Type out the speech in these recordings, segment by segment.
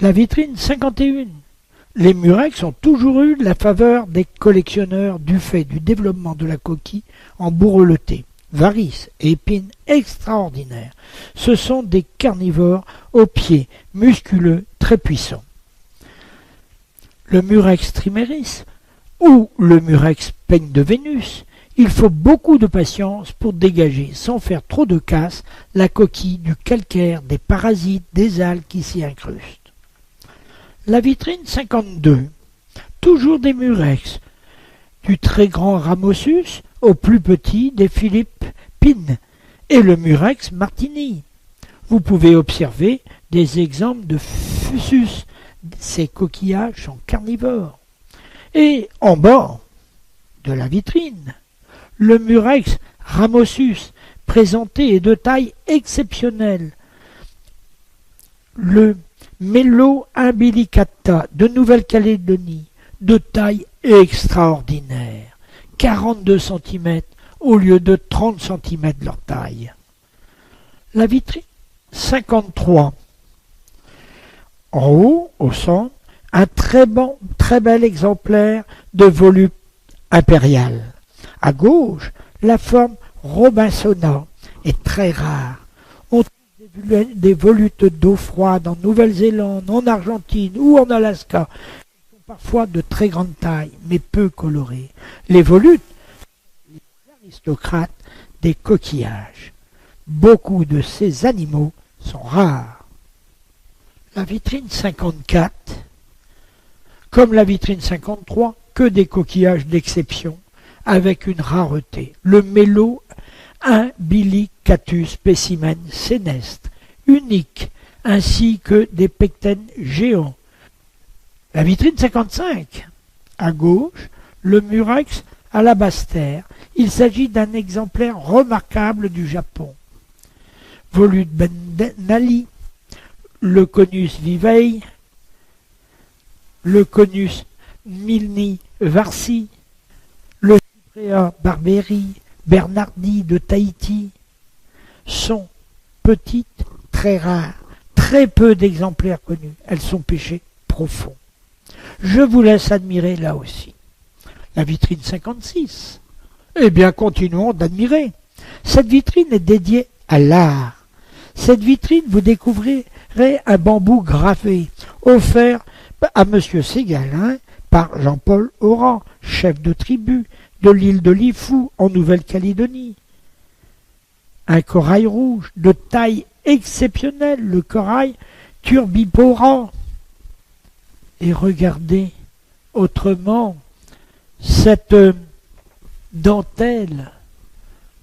La vitrine 51. Les murex ont toujours eu la faveur des collectionneurs du fait du développement de la coquille en bourreletée, varices et épines extraordinaires. Ce sont des carnivores aux pieds musculeux très puissants. Le murex trimeris ou le murex peigne de Vénus, il faut beaucoup de patience pour dégager, sans faire trop de casse, la coquille du calcaire, des parasites, des algues qui s'y incrustent. La vitrine 52. Toujours des murex, du très grand Ramosus au plus petit des Philippines et le murex martini. Vous pouvez observer des exemples de Fusus. Ces coquillages sont carnivores. Et en bas de la vitrine, le murex Ramosus, présenté est de taille exceptionnelle. Le Melo umbilicata de Nouvelle-Calédonie, de taille extraordinaire, 42 cm au lieu de 30 cm leur taille. La vitrine 53. En haut, au centre, un très bel exemplaire de volute impérial. À gauche, la forme Robinsona est très rare. On trouve des volutes d'eau froide en Nouvelle-Zélande, en Argentine ou en Alaska. Elles sont parfois de très grande taille, mais peu colorées. Les volutes sont les aristocrates des coquillages. Beaucoup de ces animaux sont rares. La vitrine 54, comme la vitrine 53, que des coquillages d'exception, avec une rareté. Le Melo umbilicatus spécimen sénestre, unique, ainsi que des pectènes géants. La vitrine 55, à gauche, le murex alabaster. Il s'agit d'un exemplaire remarquable du Japon. Volute benali, le Conus vivei, le Conus milni varsi, le Cyprea barberi, Bernardi de Tahiti, sont petites, très rares, très peu d'exemplaires connus. Elles sont pêchées profonds. Je vous laisse admirer là aussi. La vitrine 56. Eh bien, continuons d'admirer. Cette vitrine est dédiée à l'art. Cette vitrine, vous découvrirez un bambou gravé, offert à M. Ségalin par Jean-Paul Oran, chef de tribu de l'île de Lifou en Nouvelle-Calédonie. Un corail rouge de taille exceptionnelle, le corail Turbipora. Et regardez autrement cette dentelle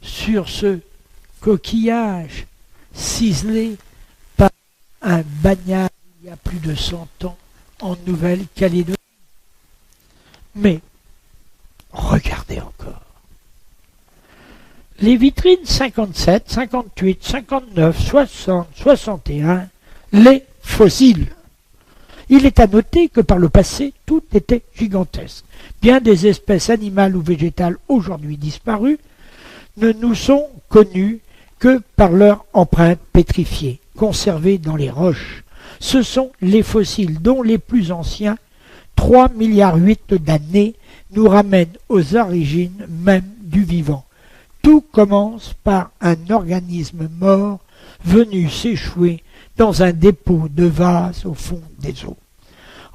sur ce coquillage ciselé par un bagnard il y a plus de 100 ans en Nouvelle-Calédonie. Mais regardez encore. Les vitrines 57, 58, 59, 60, 61, les fossiles. Il est à noter que par le passé, tout était gigantesque. Bien des espèces animales ou végétales aujourd'hui disparues ne nous sont connues que par leur empreinte pétrifiée, conservée dans les roches. Ce sont les fossiles dont les plus anciens, 3,8 milliards d'années, nous ramènent aux origines même du vivant. Tout commence par un organisme mort venu s'échouer dans un dépôt de vase au fond des eaux.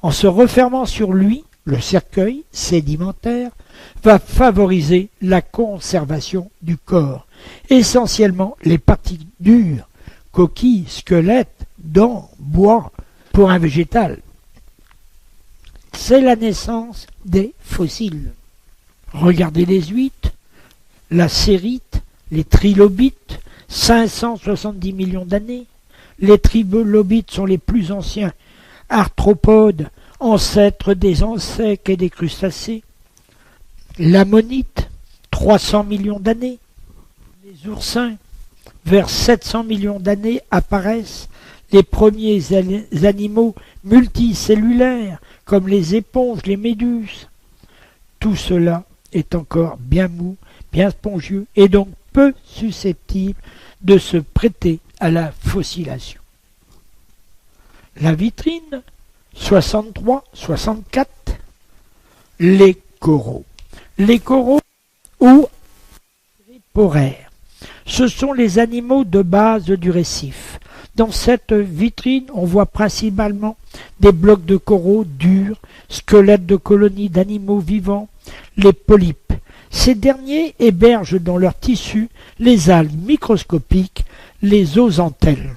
En se refermant sur lui, le cercueil sédimentaire va favoriser la conservation du corps, essentiellement les parties dures, coquilles, squelettes, dents, bois, pour un végétal. C'est la naissance des fossiles. Regardez les huîtres, la cérite, les trilobites, 570 millions d'années. Les trilobites sont les plus anciens arthropodes, ancêtres des insectes et des crustacés. L'ammonite, 300 millions d'années. Les oursins, vers 700 millions d'années, apparaissent les premiers animaux multicellulaires, comme les éponges, les méduses. Tout cela est encore bien mou, bien spongieux, et donc peu susceptible de se prêter à la fossilation. La vitrine 63-64, les coraux. Les coraux ou riporaires, ce sont les animaux de base du récif. Dans cette vitrine, on voit principalement des blocs de coraux durs, squelettes de colonies d'animaux vivants, les polypes. Ces derniers hébergent dans leur tissu les algues microscopiques, les zooxanthelles.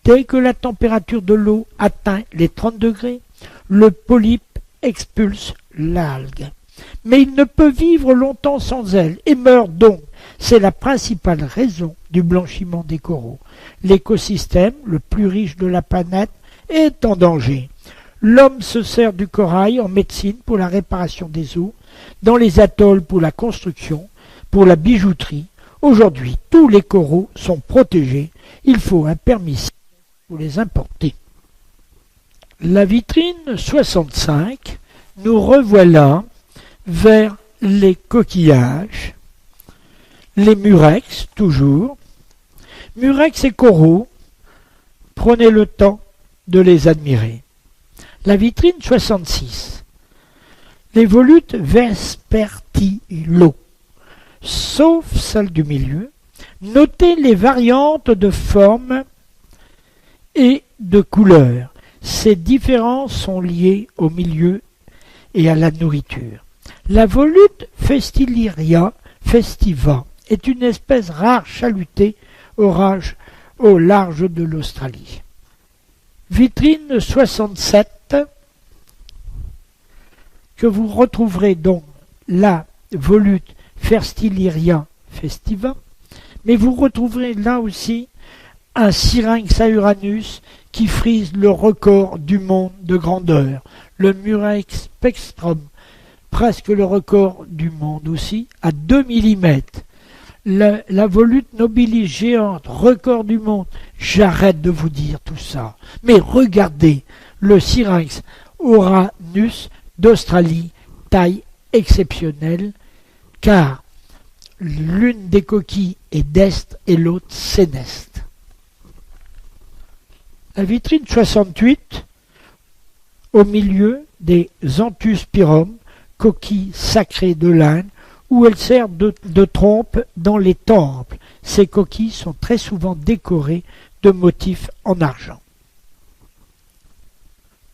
Dès que la température de l'eau atteint les 30 degrés, le polype expulse l'algue. Mais il ne peut vivre longtemps sans elle et meurt donc. C'est la principale raison du blanchiment des coraux. L'écosystème le plus riche de la planète est en danger. L'homme se sert du corail en médecine pour la réparation des os, dans les atolls pour la construction, pour la bijouterie. Aujourd'hui, tous les coraux sont protégés. Il faut un permis pour les importer. La vitrine 65, nous revoilà vers les coquillages, les murex toujours. Murex et coraux, prenez le temps de les admirer. La vitrine 66, les volutes vespertillo, sauf celle du milieu. Notez les variantes de forme et de couleur. Ces différences sont liées au milieu et à la nourriture. La volute Festillaria festiva est une espèce rare chalutée au large de l'Australie. Vitrine 67, que vous retrouverez donc la volute Festillaria festiva, mais vous retrouverez là aussi un Syrinx uranus qui frise le record du monde de grandeur, le Murex pectrum, presque le record du monde aussi, à 2 mm. La volute nobilis géante, record du monde. J'arrête de vous dire tout ça. Mais regardez le Syrinx uranus d'Australie, taille exceptionnelle, car l'une des coquilles est d'est et l'autre séneste. La vitrine 68, au milieu des Xanthuspirum, coquilles sacrées de l'Inde, où elles servent de trompe dans les temples. Ces coquilles sont très souvent décorées de motifs en argent.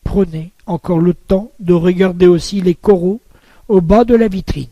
Prenez encore le temps de regarder aussi les coraux au bas de la vitrine.